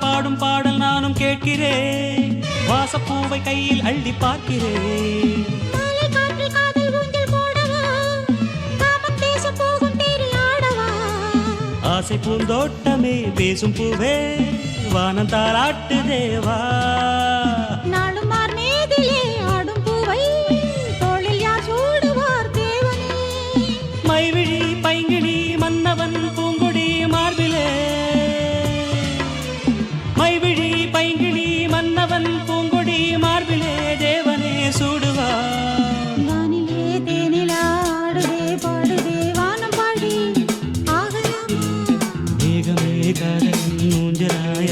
பாடும் பாடல் நானும் கேட்கிறேன், வாசப்பூவை கையில் அள்ளி பார்க்கிறேன். ஆசை பூந்தோட்டமே பேசும் பூவே, வானம் தாளாட்டு தேவா. நாளுமார் மேதிலே ஆடும் பூவை தோளில் யார் சூடுவார் தேவனே. மைவிழி பைங்கிழி மன்னவன் பூங்கொடி மார்பிலே, மைவிழி பைங்கிழி மன்னவன் பூங்கொடி மார்பிலே தேவனே சூடுவார். வானிலே தேனிலா ஆடுதே பாடுதே வானம் பாடி ஆகலாமா. மேகமே காதல் ஊஞ்சலாய்